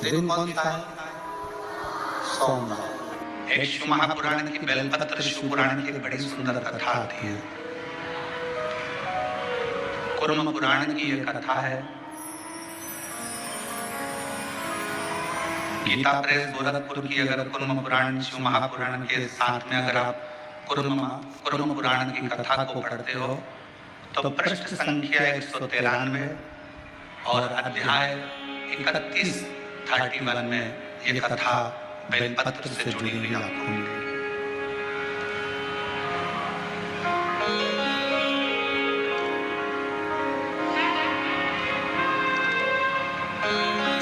दिन कौन सा है? सोमवार। एक शिव महापुराण की बेलपत्र शिव पुराण की बड़ी सुंदर कथा आती है। कुर्म पुराण की यह कथा है। गीता प्रेस गोरखपुर की अगर कुर्म पुराण शिव महापुराण के साथ में अगर आप कुर्म पुराण की कथा को पढ़ते हो तो पृष्ठ संख्या 193 और अध्याय 31 में ये कथा बेलपत्र से जुड़ी हुई आपको मिलेगी।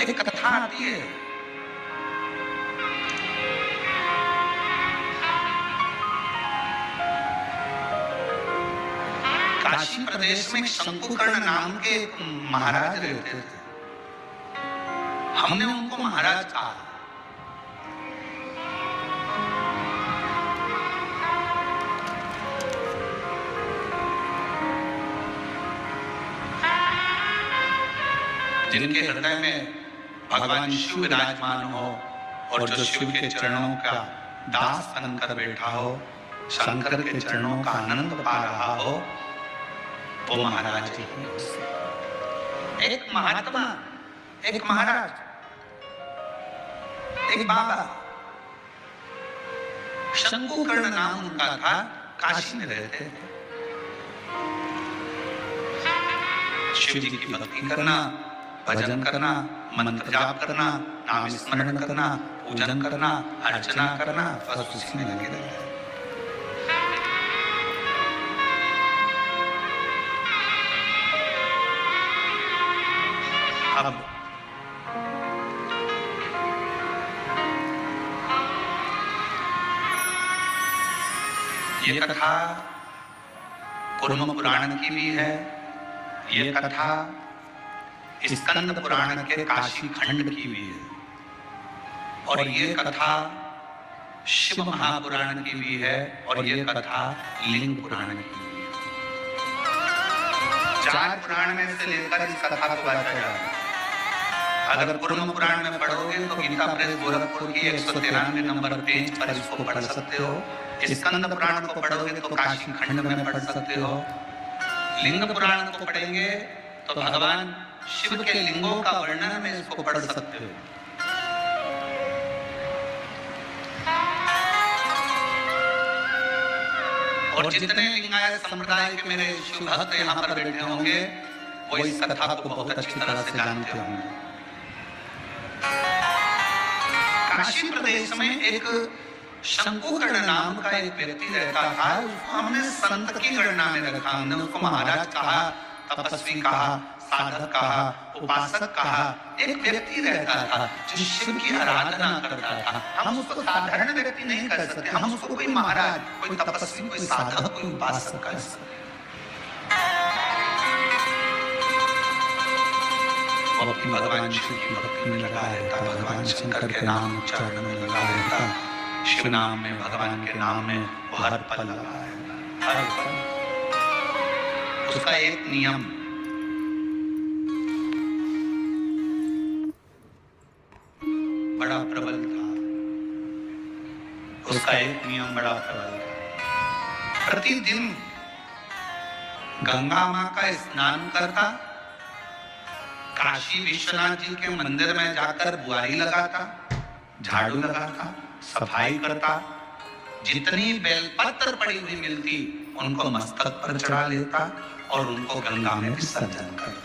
एक कथा आती है। काशी प्रदेश में शंकुकर्ण नाम के एक महाराज रहते थे। हमने उनको महाराज कहा। जिनके हृदय में भगवान शिव विराजमान हो और जो शिव के चरणों का दास बनकर बैठा हो, शंकर के चरणों का आनंद पा रहा हो, वो महाराज ही हो। एक महात्मा, एक महाराज, एक बाबा, शंकुकर्ण नाम उनका था, काशी में रहते थे। शिव जी की भक्ति करना, भजन करना, मंत्र जाप करना, नाम स्मरण करना, पूजन करना, अर्चना करना, बस उसी में लगे रहते। अब ये कथा कुर्म पुराण की भी है। ये कथा स्कंद पुराण के काशी खंड की भी है और ये कथा शिव महापुराण की भी है और ये कथा लिंग पुराण की भी है। 4 पुराण में से लेकर इस कथा को बांटा जा रहा है। अगर कुर्म पुराण में पढ़ोगे तो गीता प्रेस गोरखपुर की 193 नंबर पेज पर इसको पढ़ सकते हो। स्कंद पुराण को पढ़ोगे तो काशी खंड में पढ़ सकते हो। लिंग पुराण को पढ़ेंगे तो भगवान शिव के लिंगों का वर्णन में इसको पढ़ सकते हो। और जितने लिंगायत संप्रदाय के मेरे शिव भक्त यहाँ पर बैठे होंगे वो इस कथा को बहुत अच्छी तरह से जानते होंगे। काशी प्रदेश में एक शंकुकर्ण नाम का एक व्यक्ति रहता था। हमने संत की गणना में रखा। हमने उसको महाराज कहा, तपस्वी कहा, साधक कहा, उपासक कहा। एक व्यक्ति रहता था जो शिव की आराधना करता था। हम उसको साधारण व्यक्ति नहीं कह सकते। हम उसको कोई महाराज, कोई तपस्वी, कोई साधक, कोई उपासक कह सकते। वो अपनी भगवान शिव की भक्ति में लगा रहता, भगवान शंकर के नाम उच्चारण में लगा रहता, शिव नाम में, भगवान के नाम में वो हर पल लगा रहता, हर पल। उसका एक नियम, बड़ा प्रबल था। उसका एक नियम बड़ा प्रबल था। प्रतिदिन गंगा मां का स्नान करता, काशी विश्वनाथ जी के मंदिर में जाकर बुआरी लगाता, झाड़ू लगाता, सफाई करता, जितनी बेलपत्र पड़ी हुई मिलती उनको मस्तक पर चढ़ा लेता और उनको गंगा में विसर्जन करता।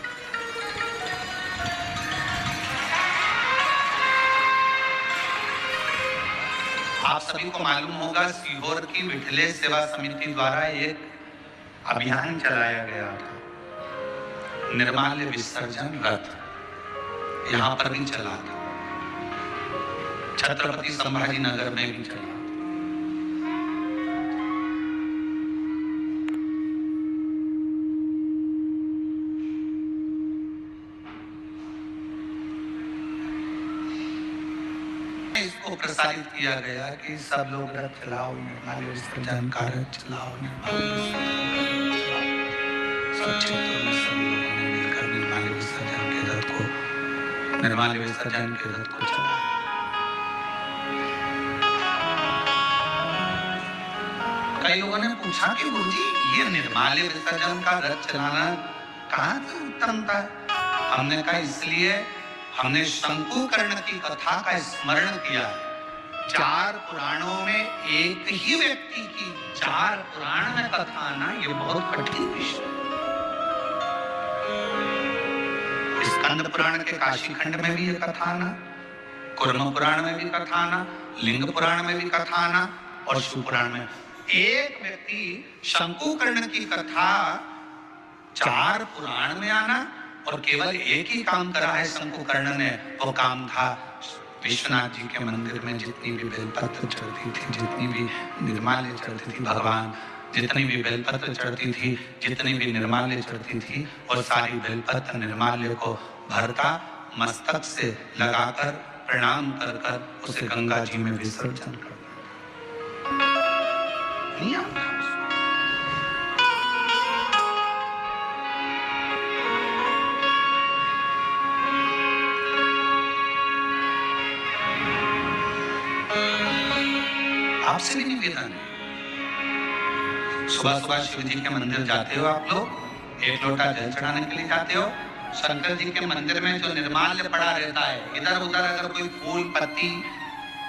आप सभी को मालूम होगा सीहोर की विठले सेवा समिति द्वारा एक अभियान चलाया गया था, निर्माल्य विसर्जन रथ। यहाँ पर भी चला था, छत्रपति संभाजी नगर में भी चला। इसको प्रसारित किया गया कि सब लोग रथ चलाओ, निर्माल्य विसर्जन का रथ चलाओ, सब क्षेत्रों में सब लोगों ने मिलकर निर्माल्य विसर्जन के रथ को निर्माल्य विसर्जन के रथ को चला। कई लोगों ने पूछा कि गुरुजी ये निर्माल्य विसर्जन का रथ चलाना कहाँ से उत्तम था? हमने कहा इसलिए हमने शंकुकर्ण की कथा का स्मरण किया। 4 पुराणों में एक ही व्यक्ति की 4 पुराण में कथा आना ये बहुत कठिन विषय। स्कंद पुराण के काशी खंड में भी ये कथा आना, कुर्म पुराण में भी कथा आना, लिंग पुराण में भी कथा आना और शिव पुराण में एक व्यक्ति शंकुकर्ण की कथा 4 पुराण में आना और केवल एक ही काम करा है शंकुकर्ण ने। वो काम था विश्वनाथ जी के मंदिर में जितनी भी बेलपत्र चढ़ती थी, जितनी भी निर्माल्य चढ़ती थी, भगवान जितनी भी बेलपत्र चढ़ती थी, जितनी भी निर्माल्य चढ़ती थी, और सारी बेलपत्र निर्माल्य को भरता मस्तक से लगाकर प्रणाम कर कर उसे गंगा जी में विसर्जन कर नियम था। आपसे भी निवेदन है, सुबह सुबह शिव जी के मंदिर जाते हो आप लोग, 1 लोटा जल चढ़ाने के लिए जाते हो। शंकर जी के मंदिर में जो निर्माल्य पड़ा रहता है, इधर उधर अगर कोई फूल पत्ती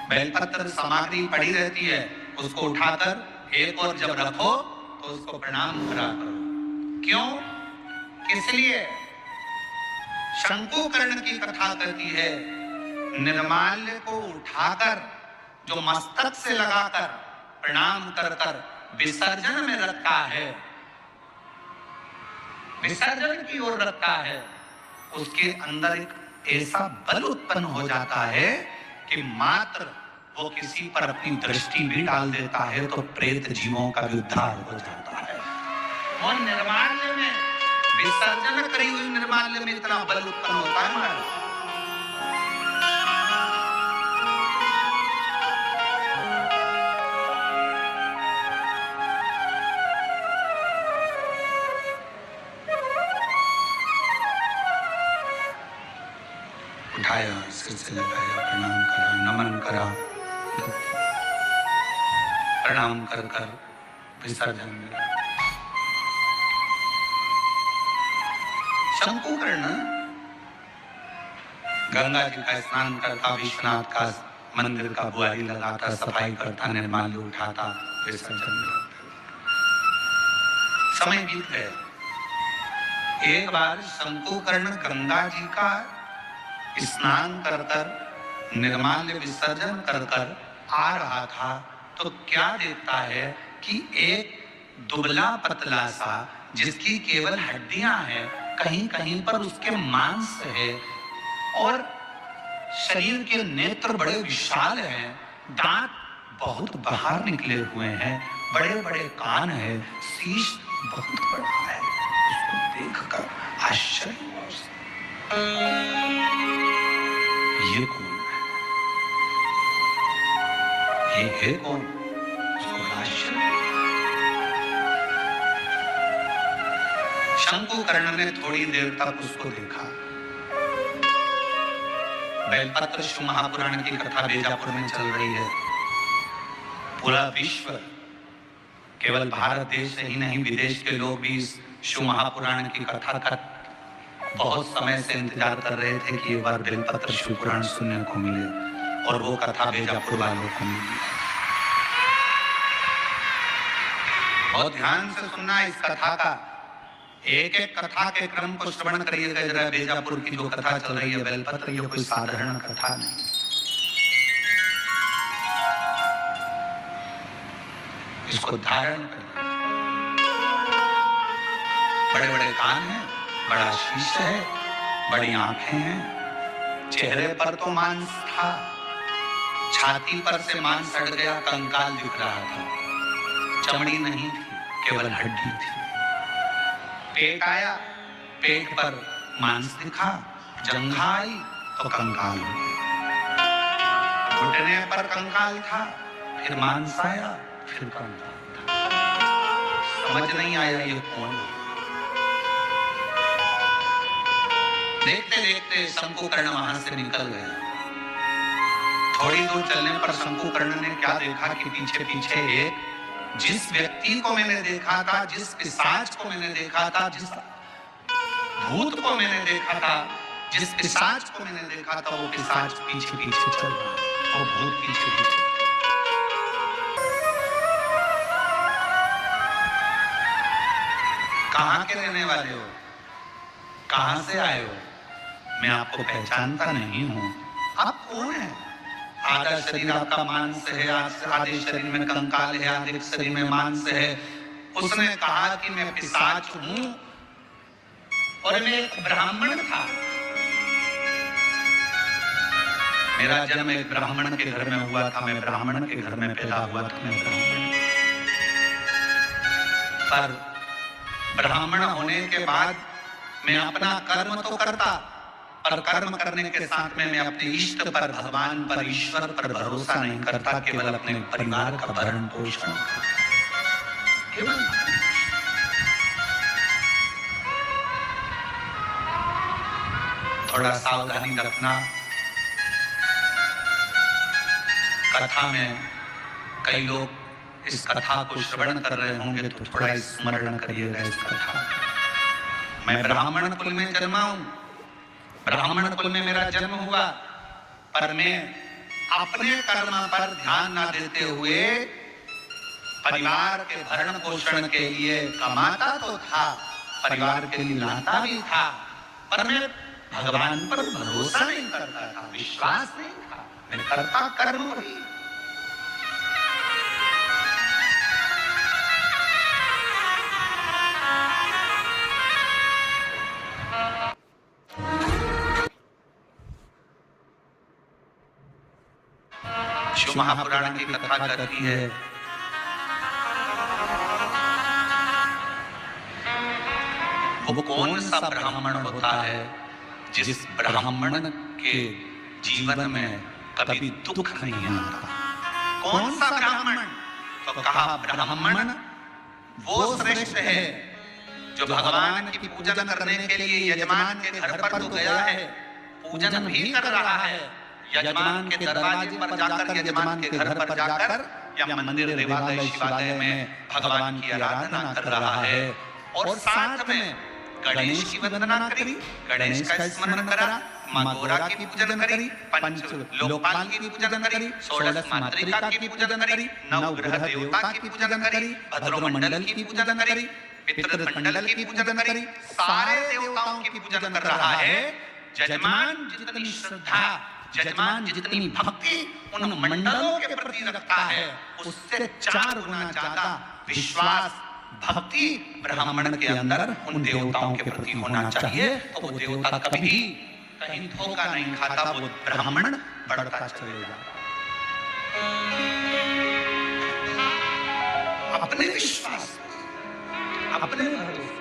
बेलपत्र सामग्री पड़ी रहती है, उसको उठाकर एक और जब रखो तो उसको प्रणाम करा करो। क्यों? किस लिए? शंकुकर्ण की कथा कहती है निर्माल्य को उठाकर जो मस्तक से लगाकर प्रणाम कर कर विसर्जन में रखता है, विसर्जन की ओर रखता है, उसके अंदर एक ऐसा बल उत्पन्न हो जाता है कि मात्र वो किसी पर अपनी दृष्टि भी डाल देता है तो प्रेत जीवों का भी उद्धार हो जाता है। और निर्माल्य में विसर्जन करी हुई निर्माल्य में इतना बल उत्पन्न होता है महाराज। उठाया, सिर से लगाया, प्रणाम करा, नमन करा, प्रणाम कर कर विसर्जन मिला। शंकुकर्ण गंगा जी का स्नान करता, विश्वनाथ का मंदिर का बुआरी लगाता, सफाई करता, निर्माल्य उठाता, विसर्जन मिला। समय बीत गया। एक बार शंकुकर्ण गंगा जी का स्नान कर कर निर्माल्य विसर्जन कर कर आ रहा था तो क्या देखता है कि एक दुबला पतला सा जिसकी केवल हड्डियां हैं, कहीं कहीं पर उसके मांस है और शरीर के नेत्र बड़े विशाल हैं, दांत बहुत बाहर निकले हुए हैं, बड़े बड़े कान है, शीश बहुत बड़ा है। उसको देखकर आश्चर्य ये कौन है? ये है कौन? शंकुकर्ण ने थोड़ी देर तक उसको देखा। बेलपत्र शिव महापुराण की कथा बीजापुर में चल रही है। पूरा विश्व, केवल भारत देश ही नहीं विदेश के लोग भी इस शिव महापुराण की कथा का बहुत समय से इंतजार कर रहे थे कि एक बार बेलपत्र शिव पुराण सुनने को मिले, और वो कथा बीजापुर वालों को मिली। बहुत ध्यान से सुनना इस कथा का, एक एक कथा के क्रम को श्रवण करिएगा जरा। बीजापुर की जो कथा चल रही है बेलपत्र, ये कोई साधारण कथा नहीं। इसको धारण करिए। बड़े बड़े कान हैं, बड़ा शीश है, बड़ी आंखें हैं, चेहरे पर तो मांस था, छाती पर से मांस हट गया, कंकाल दिख रहा था, चमड़ी नहीं थी, केवल हड्डी थी। पेट आया, पेट पर मांस दिखा, जंघा आई तो कंकाल हो गया, घुटने पर कंकाल था, फिर मांस आया, फिर कंकाल था। समझ नहीं आया ये कौन है। देखते देखते शंकुकर्ण वहां से निकल गया। थोड़ी दूर चलने पर शंकुकर्ण ने क्या देखा कि पीछे पीछे एक, जिस व्यक्ति को मैंने देखा था, जिस पिशाच को मैंने देखा था, जिस भूत को मैंने देखा था, जिस पिशाच को मैंने देखा था, वो पिशाच पीछे पीछे चल रहा, वो भूत पीछे पीछे। कहां के रहने वाले हो, कहां से आए हो? मैं आपको पहचानता नहीं हूं। आप कौन हैं? आधा शरीर आपका मांस है, आधे शरीर में कंकाल है, आधे शरीर में मांस है। उसने कहा कि मैं पिशाच हूं और मैं एक ब्राह्मण था। मेरा जन्म एक ब्राह्मण के घर में हुआ था, मैं ब्राह्मण के घर में पैदा हुआ था, मैं ब्राह्मण। पर ब्राह्मण होने के बाद मैं अपना कर्म तो करता, और कर्म करने के साथ में मैं अपने इष्ट पर, भगवान पर, ईश्वर पर भरोसा नहीं करता, केवल अपने परिवार का भरण पोषण। थोड़ा सावधानी रखना। कथा में कई लोग इस कथा को श्रवण कर रहे होंगे तो थोड़ा स्मरण करिएगा इस कथा। मैं ब्राह्मण कुल में जन्मा हूं, ब्राह्मण कुल में मेरा जन्म हुआ, पर मैं अपने कर्म पर ध्यान न देते हुए परिवार के भरण पोषण के लिए कमाता तो था, परिवार के लिए लाता भी था, पर मैं भगवान पर भरोसा नहीं करता था, विश्वास नहीं था, मैं करता कर्म ही। शिव महापुराण की कथा कहती है वो कौन सा ब्राह्मण होता है जिस ब्राह्मण के जीवन में कभी दुख नहीं आता। कौन सा ब्राह्मण? तो कहा ब्राह्मण वो श्रेष्ठ है जो भगवान की पूजन करने के लिए यजमान के घर पर तो गया है, पूजन भी कर रहा है, यजमान के दरवाजे पर जाकर, यजमान के घर पर जाकर या मंदिर देवालय शिवालय में भगवान की आराधना कर रहा है, और साथ में गणेश की वंदना करी, गणेश का स्मरण करा, मां गौरा की पूजन करी, पंच लोकपाल की पूजन करी, षोडश मातृका की पूजन करी, नवग्रह देवता की पूजन करी, भद्रमंडल की पूजन करी, पितृमंडल की पूजन करी, सारे देवताओं की पूजन कर रहा है। यजमान जितनी श्रद्धा, यजमान जितनी भक्ति उन मंडलों के प्रति रखता है, उससे 4 गुना ज्यादा विश्वास, भक्ति ब्राह्मण के अंदर उन देवताओं के प्रति होना चाहिए। तो वो देवता कभी कहीं धोखा नहीं खाता, वो ब्राह्मण बढ़ता चलेगा। अपने विश्वास, अपने भरोसे।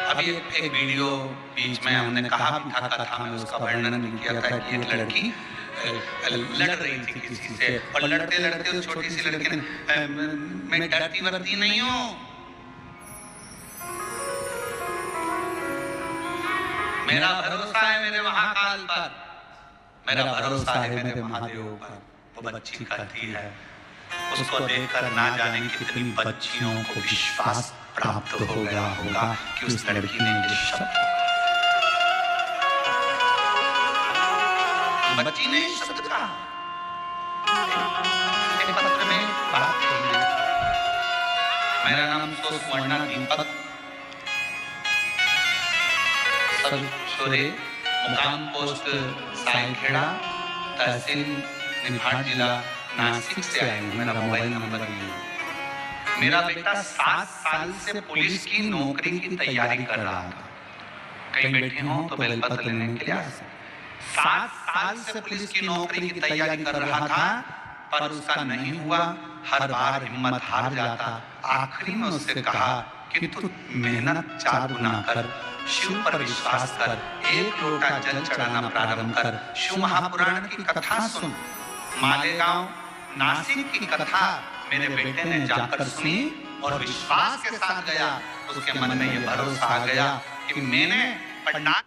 अभी एक वीडियो बीच में हमने कहा भी था, कथा में उसका वर्णन भी किया था कि एक लड़की लड़ रही थी किसी से, और लड़ते लड़ते उस छोटी सी लड़की ने, मैं डरती वरती नहीं हूँ, मेरा भरोसा है मेरे महाकाल पर, मेरा भरोसा है मेरे महादेव पर। वो बच्ची कहती है, उसको देखकर ना जाने कितनी बच्चियों को विश्वास प्राप्त हो गया होगा कि उस लड़की ने ये शब्द, बच्ची ने शब्द कहा। एक पत्र में बात कही, मेरा नाम तो स्वर्णा दीपक, मुकाम पोस्ट साईखेड़ा, तहसील निफाड, जिला नासिक से आया हूँ। मेरा मोबाइल नंबर ये है। मेरा बेटा 7 साल से पुलिस की नौकरी की तैयारी कर रहा था। कहीं बैठे हो तो बेलपत्र लेने के लिए 7 साल से पुलिस की नौकरी की तैयारी कर रहा था, पर उसका नहीं हुआ। हर बार हिम्मत हार जाता। आखिरी में उससे कहा कि तू मेहनत 4 गुना कर, शिव पर विश्वास कर, 1 लोटा जल चढ़ाना प्रारंभ कर, शिव महापुराण की कथा सुन, मालेगांव नासिक की कथा मेरे बेटे ने जाकर सुनी और विश्वास के साथ गया, उसके मन में यह भरोसा आ गया कि मैंने पंडाल